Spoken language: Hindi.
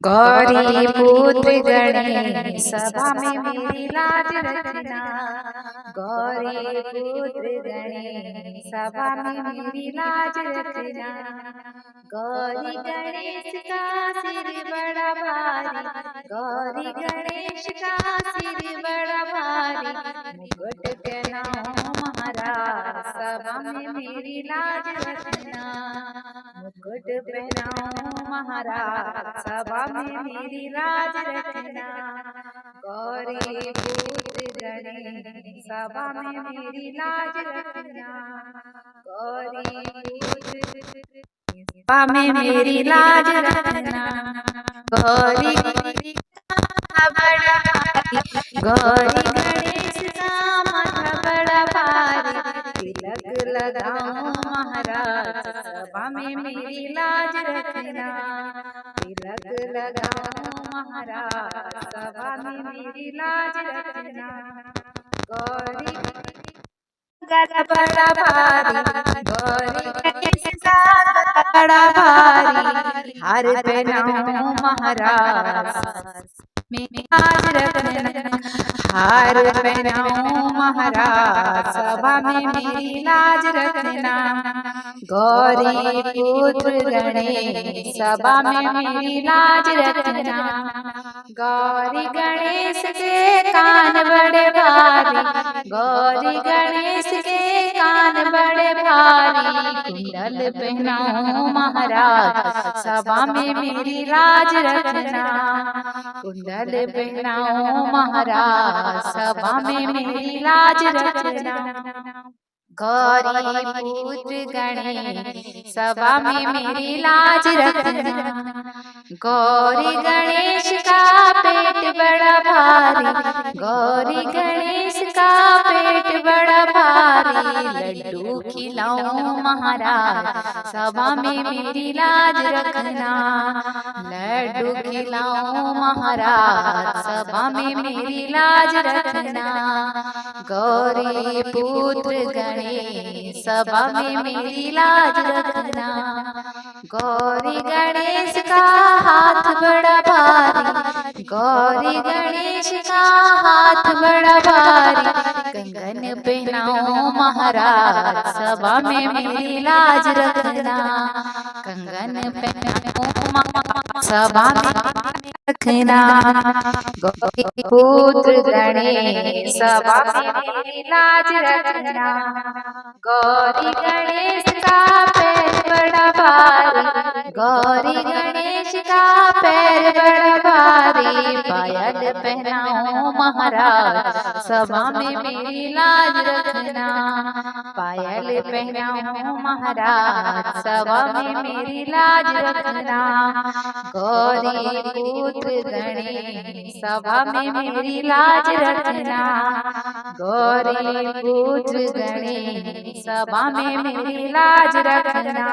गौरी पुत्र गणेश सभा में मेरी लाज रखना। गौरी पुत्र गणेश सभा में मेरी लाज रखना। गौरी गणेश का सिर बड़ा भारी, गौरी गणेश का सिर बड़ा भारी। मुकुट पहनाओ महाराज सभा में मेरी लाज रखना। मुकुट पहनाओ महाराज सभा में मेरी लाज रखना। गौरी पुत्र गणेश सभा में मेरी लाज रखना। गौरी पुत्र सभा में मेरी लाज रखना। गौरी माथा बड़ा भारी, गौरी गणेश का माथा बड़ा भारी। तिलक लगाओ महाराज सभा में मेरी लाज रखना। तिलक लगाओ महाराज सभा में मेरी लाज रखना। गौरी गला बड़ा भारी, गौरी गणेश का गला बड़ा भारी। हार पहनाओ महाराज मेरी लाज रखना। हार पहनाओ महाराज सभा में मेरी लाज रखना। गौरी पुत्र गणेश सभा में मेरी लाज रखना। गौरी गणेश के कान बड़े भारी, गौरी गणेश के कान बड़े भारी। कुंडल पहनाओ महाराज सभा में मेरी लाज रखना। कुंडल पहनाओ महाराज सभा में मेरी लाज रखना। गौरी पुत्र गणेश सभा में मेरी लाज रखना। गौरी गणेश का पेट बड़ा भारी, गौरी गणेश का पेट बड़ा भारी। लड्डू खिलाओ महाराज सभा में मेरी लाज रखना। लड्डू खिलाओ महाराज सभा में मेरी लाज रखना। गौरी पुत्र गणेश सभा में मेरी लाज रखना। गौरी गणेश का हाथ बड़ा भारी, गौरी गणेश का हाथ बड़ा भारी। कंगन पहनाओ महाराज सभा में मेरी लाज रखना। कंगन पहनाओ महाराज सभा में रखना। गौरी पुत्र गणेश सभा में मेरी लाज रखना। गौरी गणेश का पैर बड़ा भारी, गौरी गणेश का पैर बड़ा भारी। पायल पहनाओ महाराज सभा में मेरी लाज रखना। पायल पहनाओ महाराज सभा में मेरी लाज रखना। गौरी पुत्र गणेश सभा में मेरी लाज रखना। गौरी पुत्र गणेश सभा में मेरी लाज रखना।